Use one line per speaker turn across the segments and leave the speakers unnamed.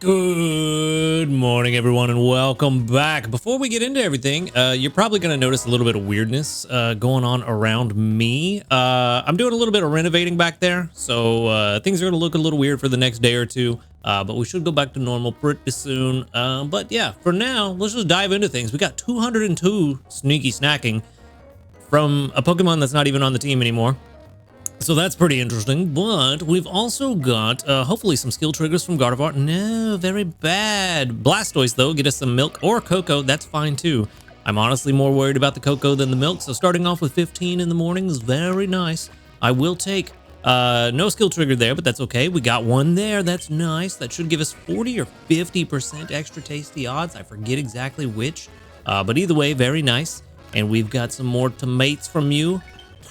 Good morning, everyone, and welcome back. Before we get into everything, you're probably going to notice a little bit of weirdness going on around me. I'm doing a little bit of renovating back there, so things are going to look a little weird for the next day or two, but we should go back to normal pretty soon. But yeah, for now, let's just dive into things. We got 202 sneaky snacking from a Pokemon that's not even on the team anymore. So that's pretty interesting, but we've also got, hopefully, some skill triggers from Gardevoir. No, very bad. Blastoise, though, get us some milk or cocoa. That's fine, too. I'm honestly more worried about the cocoa than the milk, so starting off with 15 in the morning is very nice. I will take, no skill trigger there, but that's okay. We got one there. That's nice. That should give us 40 or 50% extra tasty odds. I forget exactly which, but either way, very nice. And we've got some more tomates from you.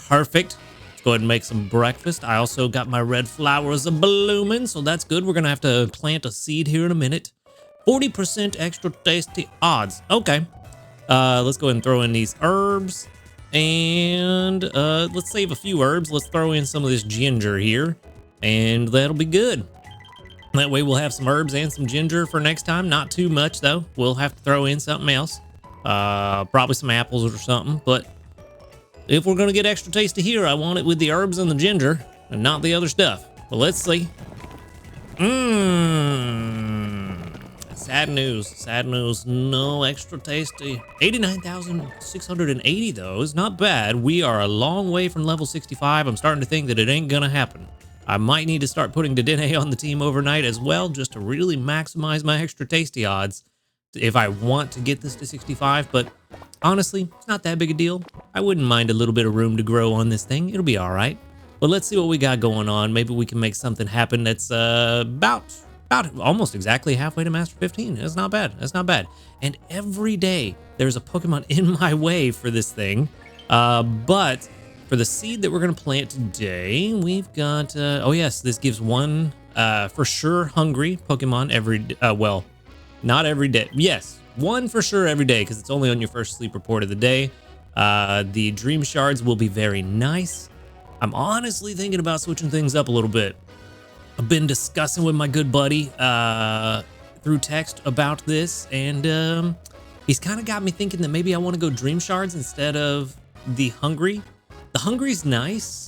Perfect. Go ahead and make some breakfast. I also got my red flowers a-blooming, so that's good. We're going to have to plant a seed here in a minute. 40% extra tasty odds. Okay. Let's go ahead and throw in these herbs. And let's save a few herbs. Let's throw in some of this ginger here. And that'll be good. That way we'll have some herbs and some ginger for next time. Not too much, though. We'll have to throw in something else. Probably some apples or something, but if we're going to get extra tasty here, I want it with the herbs and the ginger and not the other stuff. But let's see. Sad news. Sad news. No extra tasty. 89,680 though is not bad. We are a long way from level 65. I'm starting to think that it ain't going to happen. I might need to start putting Dedenne on the team overnight as well, just to really maximize my extra tasty odds if I want to get this to 65. But honestly, it's not that big a deal. I wouldn't mind a little bit of room to grow on this thing. It'll be all right. But let's see what we got going on. Maybe we can make something happen that's about almost exactly halfway to Master 15. That's not bad. That's not bad. And every day there's a Pokemon in my way for this thing. But for the seed that we're going to plant today, we've got... oh, yes, this gives one for sure hungry Pokemon every... well, not every day. Yes. One for sure every day, because it's only on your first sleep report of the day. The dream shards will be very nice. I'm honestly thinking about switching things up a little bit. I've been discussing with my good buddy through text about this, and he's kind of got me thinking that maybe I want to go dream shards instead of the hungry. The hungry's nice.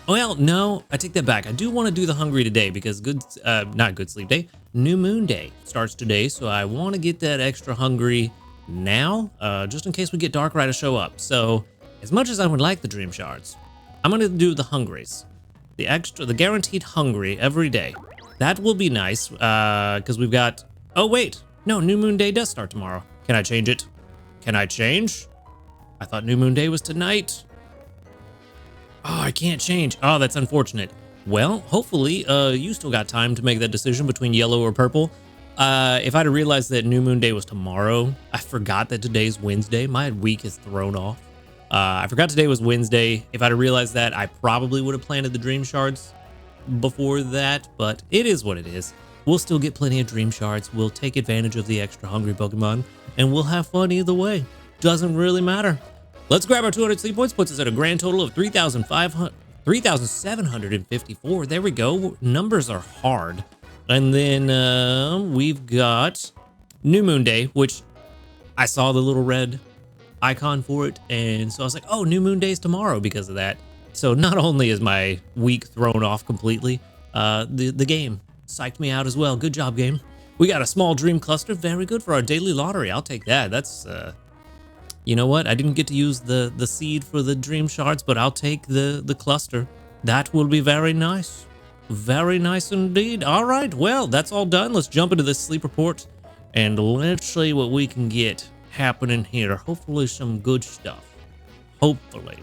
Well, no, I take that back. I do want to do the hungry today because not good sleep day. New Moon Day starts today, so I want to get that extra hungry now, just in case we get Darkrai to show up. So, as much as I would like the Dream Shards, I'm going to do the hungries. The guaranteed hungry every day. That will be nice, because we've got... Oh, wait. No, New Moon Day does start tomorrow. Can I change it? Can I change? I thought New Moon Day was tonight. Oh, I can't change. Oh, that's unfortunate. Well, hopefully, you still got time to make that decision between yellow or purple. If I'd have realized that New Moon Day was tomorrow, I forgot that today's Wednesday. My week is thrown off. I forgot today was Wednesday. If I'd have realized that, I probably would have planted the Dream Shards before that, but it is what it is. We'll still get plenty of Dream Shards. We'll take advantage of the extra hungry Pokemon, and we'll have fun either way. Doesn't really matter. Let's grab our 200 sleep points, puts us at a grand total of 3,754. There we go. Numbers are hard. And then we've got New Moon Day, which I saw the little red icon for it. And so I was like, oh, New Moon Day is tomorrow because of that. So not only is my week thrown off completely, the game psyched me out as well. Good job, game. We got a small dream cluster. Very good for our daily lottery. I'll take that. That's... you know what? I didn't get to use the seed for the dream shards, but I'll take the cluster. That will be very nice. Very nice indeed. All right, well, that's all done. Let's jump into this sleep report, and let's see what we can get happening here. Hopefully some good stuff. Hopefully.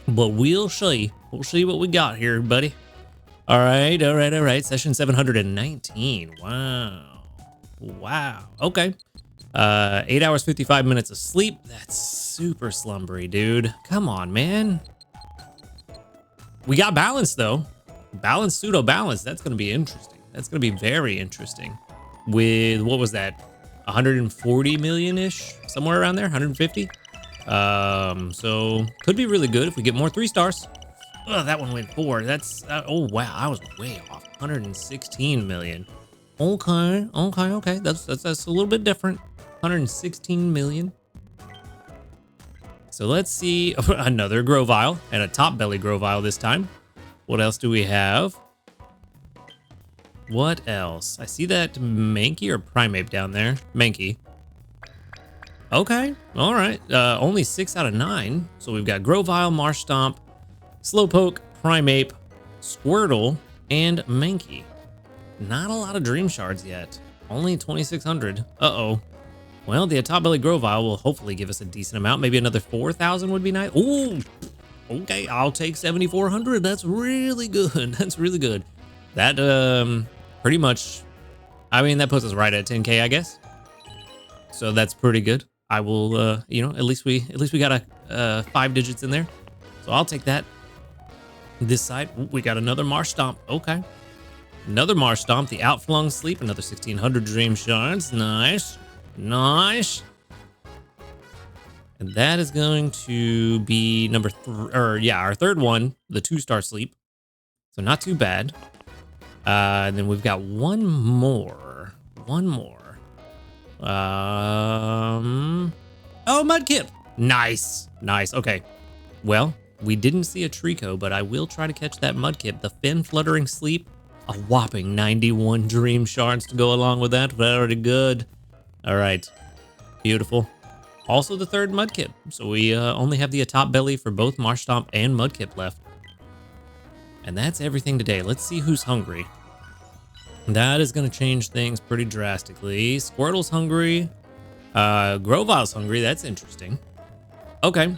But we'll see. We'll see what we got here, buddy. All right. Session 719. Wow. Okay. 8 hours, 55 minutes of sleep. That's super slumbery, dude. Come on, man. We got balance, though. Balance, pseudo balance. That's going to be interesting. That's going to be very interesting. With, what was that? 140 million-ish? Somewhere around there? 150? So could be really good if we get more 3 stars. Oh, that one went 4. That's, oh, wow. I was way off. 116 million. Okay, okay. That's a little bit different. 116 million. So let's see. Another Grovile and a top belly Grovile this time. What else do we have? What else? I see that Mankey or Primeape down there. Mankey. Okay, all right. Only 6 out of 9. So we've got Grovile, Marshtomp, Slowpoke, Primeape, Squirtle, and Mankey. Not a lot of Dream Shards yet. Only 2,600. Uh-oh. Well, the top belly Grovile will hopefully give us a decent amount. Maybe another 4,000 would be nice. Ooh, okay, I'll take 7,400. That's really good. That's really good. That pretty much, I mean, that puts us right at 10K, I guess. So that's pretty good. I will, you know, at least we got a 5 digits in there. So I'll take that. This side, ooh, we got another Marshtomp. Okay. Another Marshtomp, the Outflung Sleep, another 1,600 Dream Shards. Nice. Nice. And that is going to be number 3, or yeah, our third one, the 2-star Sleep. So not too bad. And then we've got one more. Oh, Mudkip. Nice. Nice. Okay. Well, we didn't see a Trico, but I will try to catch that Mudkip. The Fin Fluttering Sleep. A whopping 91 Dream Shards to go along with that. Very good. All right. Beautiful. Also the third Mudkip. So we only have the top belly for both Marshtomp and Mudkip left. And that's everything today. Let's see who's hungry. That is going to change things pretty drastically. Squirtle's hungry. Grovile's hungry. That's interesting. Okay.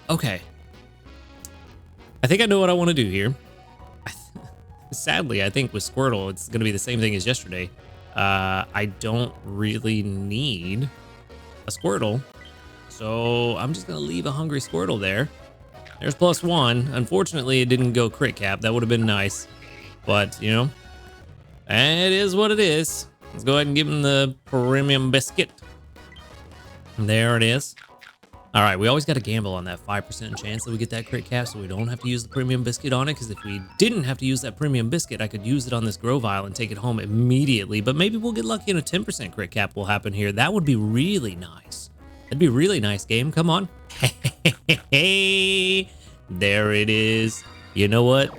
Okay. I think I know what I want to do here. Sadly, I think with Squirtle, it's going to be the same thing as yesterday. I don't really need a Squirtle. So I'm just going to leave a hungry Squirtle there. There's +1. Unfortunately, it didn't go crit cap. That would have been nice. But, you know, it is what it is. Let's go ahead and give him the premium biscuit. There it is. All right, we always got to gamble on that 5% chance that we get that crit cap so we don't have to use the premium biscuit on it, because if we didn't have to use that premium biscuit, I could use it on this Grovile and take it home immediately. But maybe we'll get lucky and a 10% crit cap will happen here. That would be really nice. That'd be a really nice game. Come on. Hey, there it is. You know what?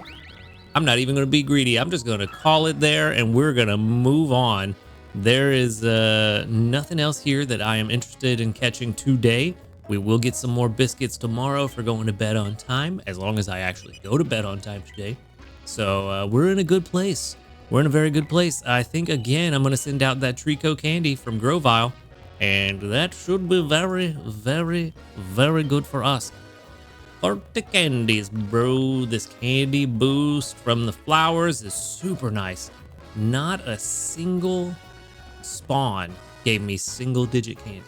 I'm not even going to be greedy. I'm just going to call it there, and we're going to move on. There is nothing else here that I am interested in catching today. We will get some more biscuits tomorrow for going to bed on time, as long as I actually go to bed on time today. So we're in a good place. We're in a very good place. I think, again, I'm going to send out that Trico candy from Grovile, and that should be very, very, very good for us. 30 candies, bro. This candy boost from the flowers is super nice. Not a single spawn gave me single-digit candies.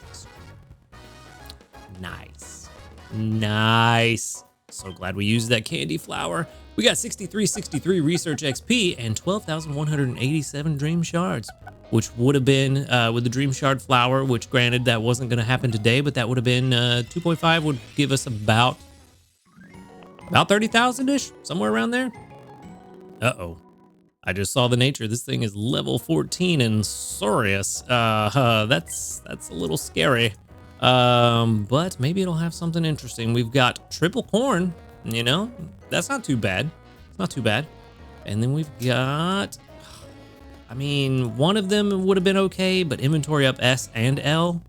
Nice. Nice. So glad we used that candy flower. We got 6363 research XP and 12,187 dream shards, which would have been with the dream shard flower, which granted that wasn't going to happen today, but that would have been 2.5 would give us about 30,000-ish, somewhere around there. Uh-oh. I just saw the nature. This thing is level 14 and Saurius. That's a little scary. But maybe it'll have something interesting. We've got triple corn, you know, that's not too bad. It's not too bad. And then we've got, I mean, one of them would have been okay, but inventory up S and L.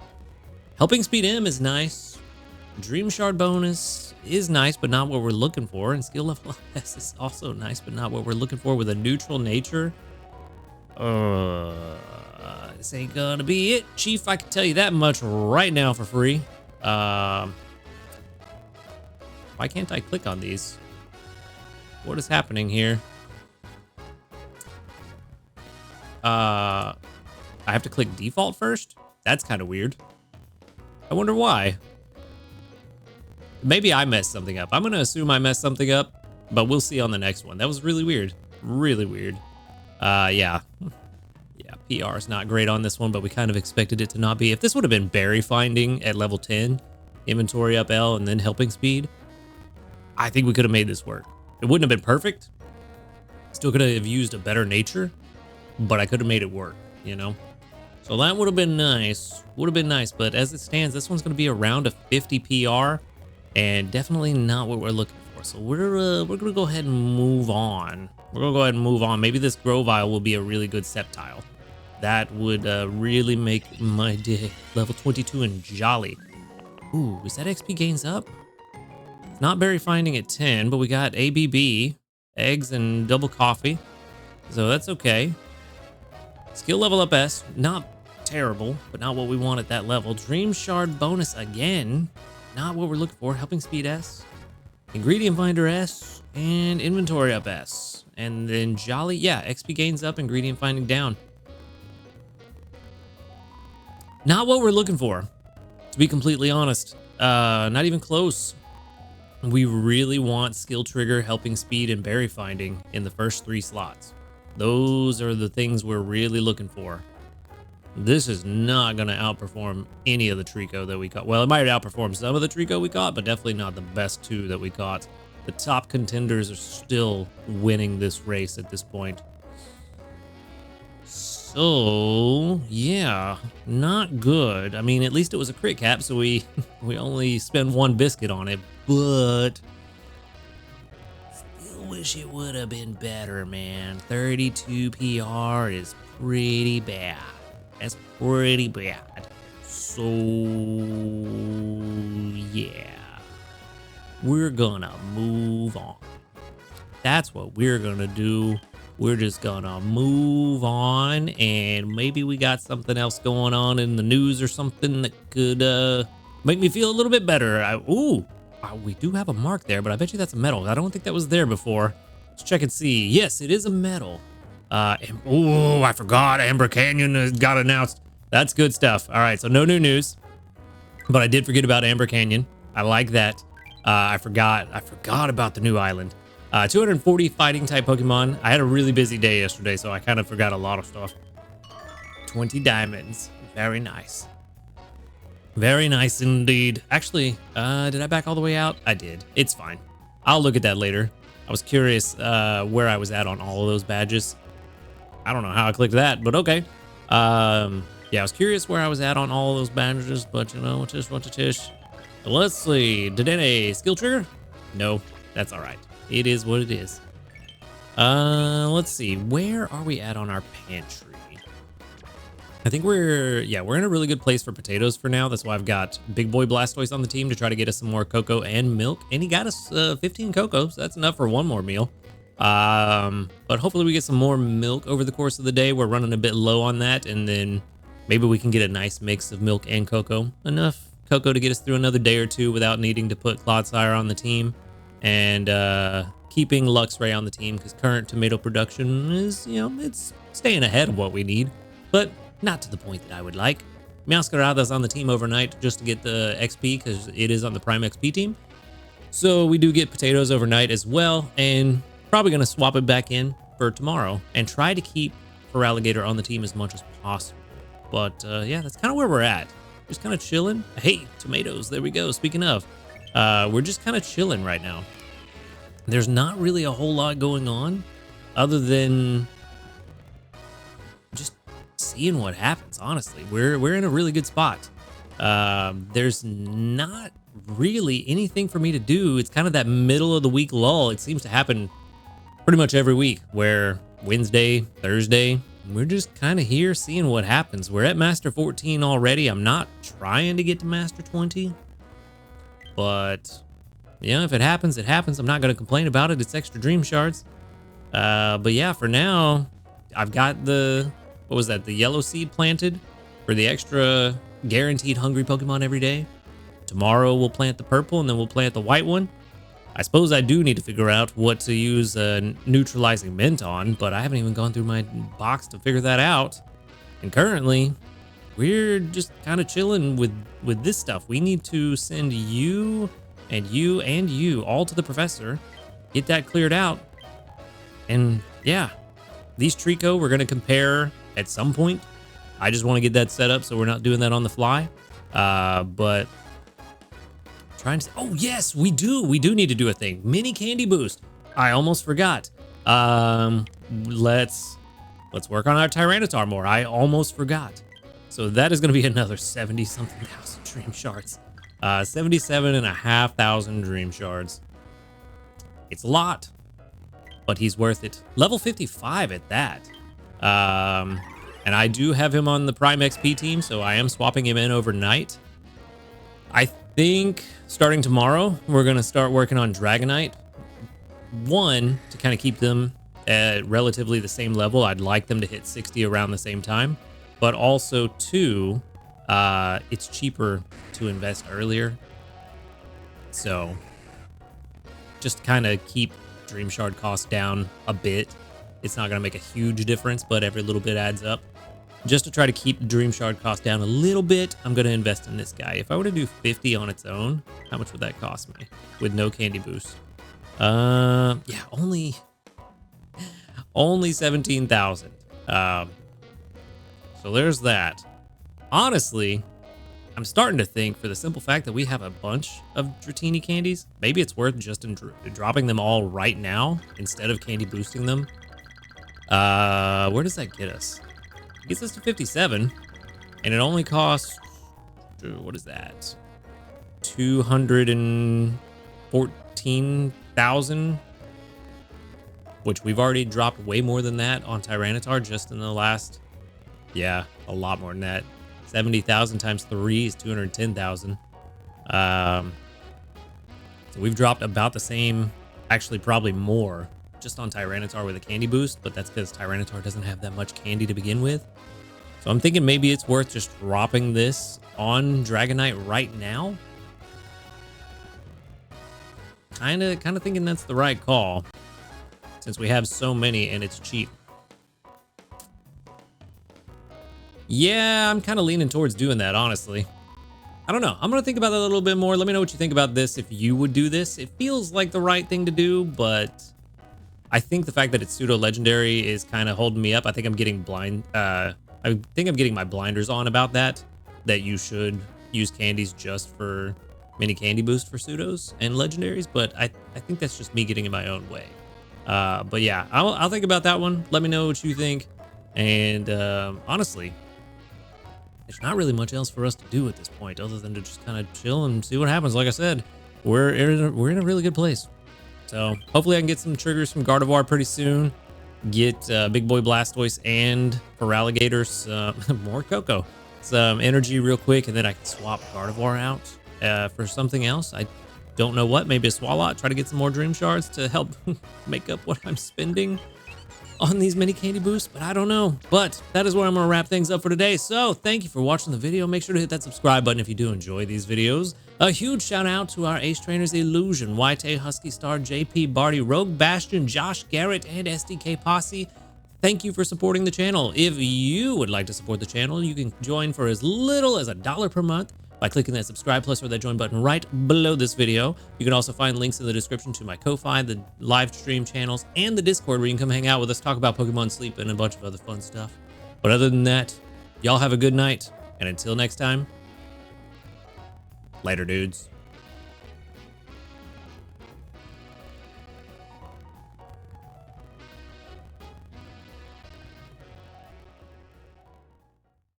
Helping speed M is nice. Dream shard bonus is nice, but not what we're looking for. And skill level S is also nice, but not what we're looking for with a neutral nature. This ain't gonna be it, Chief. I can tell you that much right now for free. Why can't I click on these? What is happening here? I have to click default first? That's kind of weird. I wonder why. Maybe I messed something up. I'm gonna assume I messed something up, but we'll see on the next one. That was really weird. Really weird. Yeah. Yeah, PR is not great on this one, but we kind of expected it to not be. If this would have been berry finding at level 10, inventory up L, and then helping speed, I think we could have made this work. It wouldn't have been perfect. Still could have used a better nature, but I could have made it work, you know? So that would have been nice. Would have been nice, but as it stands, this one's going to be around a 50 PR, and definitely not what we're looking for. So we're going to go ahead and move on. We're going to go ahead and move on. Maybe this Grovile will be a really good Sceptile. That would really make my day. Level 22 and Jolly. Ooh, is that XP gains up? It's not berry finding at 10, but we got ABB, eggs, and double coffee. So that's okay. Skill level up S, not terrible, but not what we want at that level. Dream Shard bonus again, not what we're looking for. Helping Speed S, Ingredient Finder S, and Inventory up S. And then Jolly, yeah, XP gains up, Ingredient Finding down. Not what we're looking for, to be completely honest. Not even close. We really want Skill Trigger, Helping Speed, and Berry Finding in the first 3 slots. Those are the things we're really looking for. This is not going to outperform any of the Trico that we caught. Well, it might outperform some of the Trico we caught, but definitely not the best 2 that we caught. The top contenders are still winning this race at this point. So, yeah, not good. I mean, at least it was a crit cap, so we only spend 1 biscuit on it, but still wish it would have been better, man. 32 PR is pretty bad. That's pretty bad. So, yeah, we're gonna move on. That's what we're gonna do. We're just gonna move on, and maybe we got something else going on in the news or something that could make me feel a little bit better. We do have a mark there, but I bet you that's a medal. I don't think that was there before. Let's check and see. Yes, it is a medal. I forgot Amber Canyon got announced. That's good stuff. All right, so no new news, but I did forget about Amber Canyon. I like that. I forgot about the new island. 240 fighting type Pokemon. I had a really busy day yesterday, so I kind of forgot a lot of stuff. 20 diamonds. Very nice. Very nice indeed. Actually, did I back all the way out? I did. It's fine. I'll look at that later. I was curious where I was at on all of those badges. I don't know how I clicked that, but okay. Yeah, I was curious where I was at on all of those badges, but you know, tish what tish. Let's see. Did any skill trigger? No, that's all right. It is what it is. Let's see. Where are we at on our pantry? I think we're in a really good place for potatoes for now. That's why I've got Big Boy Blastoise on the team to try to get us some more cocoa and milk. And he got us 15 cocoa, so that's enough for 1 more meal. But hopefully we get some more milk over the course of the day. We're running a bit low on that, and then maybe we can get a nice mix of milk and cocoa. Enough cocoa to get us through another day or 2 without needing to put Clodsire on the team. And keeping Luxray on the team, because current tomato production is, it's staying ahead of what we need, but not to the point that I would like. Meowscarada's on the team overnight just to get the XP, because it is on the Prime XP team. So we do get potatoes overnight as well, and probably going to swap it back in for tomorrow and try to keep Feraligatr on the team as much as possible. But yeah, that's kind of where we're at. Just kind of chilling. Hey, tomatoes, there we go. Speaking of, we're just kind of chilling right now. There's not really a whole lot going on other than just seeing what happens. Honestly, we're in a really good spot. There's not really anything for me to do. It's kind of that middle of the week lull. It seems to happen pretty much every week, where Wednesday, Thursday, we're just kind of here seeing what happens. We're at Master 14 already. I'm not trying to get to Master 20. But, yeah, if it happens, it happens. I'm not going to complain about it. It's extra Dream Shards. But yeah, for now, I've got the yellow seed planted for the extra guaranteed hungry Pokemon every day. Tomorrow we'll plant the purple, and then we'll plant the white one. I suppose I do need to figure out what to use neutralizing mint on, but I haven't even gone through my box to figure that out. And currently, we're just kind of chilling with this stuff. We need to send you and you and you all to the professor, get that cleared out. And yeah, these Trico we're going to compare at some point. I just want to get that set up so we're not doing that on the fly. But trying to, oh yes, we do need to do a thing. Mini candy boost. I almost forgot. Let's work on our Tyranitar more. I almost forgot. So that is going to be another 70-something thousand dream shards. 77,500 dream shards. It's a lot, but he's worth it. Level 55 at that. And I do have him on the Prime XP team, so I am swapping him in overnight. I think starting tomorrow, we're going to start working on Dragonite. One, to kind of keep them at relatively the same level. I'd like them to hit 60 around the same time. But also, two, it's cheaper to invest earlier. So, just kind of keep Dream Shard costs down a bit. It's not going to make a huge difference, but every little bit adds up. Just to try to keep Dream Shard cost down a little bit, I'm going to invest in this guy. If I were to do 50 on its own, how much would that cost me? With no candy boost. Yeah, only 17,000. So there's that. Honestly, I'm starting to think, for the simple fact that we have a bunch of Dratini candies, maybe it's worth just dropping them all right now instead of candy boosting them. Where does that get us? It gets us to 57, and it only costs, what is that? 214,000, which we've already dropped way more than that on Tyranitar just in the last, yeah, a lot more than that. 70,000 times 3 is 210,000. So we've dropped about the same, actually probably more, just on Tyranitar with a candy boost, but that's because Tyranitar doesn't have that much candy to begin with. So I'm thinking maybe it's worth just dropping this on Dragonite right now. Kind of thinking that's the right call, since we have so many and it's cheap. Yeah, I'm kind of leaning towards doing that, honestly. I don't know. I'm going to think about that a little bit more. Let me know what you think about this, if you would do this. It feels like the right thing to do, but I think the fact that it's pseudo-legendary is kind of holding me up. I think I'm getting I think I'm getting my blinders on about that you should use candies just for mini candy boost for pseudos and legendaries, but I think that's just me getting in my own way. But yeah, I'll think about that one. Let me know what you think. And honestly, there's not really much else for us to do at this point other than to just kind of chill and see what happens. Like I said, we're in a really good place. So hopefully I can get some triggers from Gardevoir pretty soon. Get Big Boy Blastoise and Feraligatr some more Cocoa, some energy real quick, and then I can swap Gardevoir out for something else. I don't know what, maybe a Swalot. Try to get some more Dream Shards to help make up what I'm spending on these mini candy boosts, but I don't know. But that is where I'm going to wrap things up for today. So thank you for watching the video. Make sure to hit that subscribe button if you do enjoy these videos. A huge shout out to our ace trainers Illusion, YT, Husky Star, JP, Barty, Rogue, Bastion, Josh, Garrett, and SDK Posse. Thank you for supporting the channel. If you would like to support the channel, you can join for as little as $1 per month by clicking that subscribe plus or that join button right below this video. You can also find links in the description to my Ko-Fi, the live stream channels, and the Discord where you can come hang out with us, talk about Pokemon Sleep, and a bunch of other fun stuff. But other than that, y'all have a good night, and until next time, later, dudes.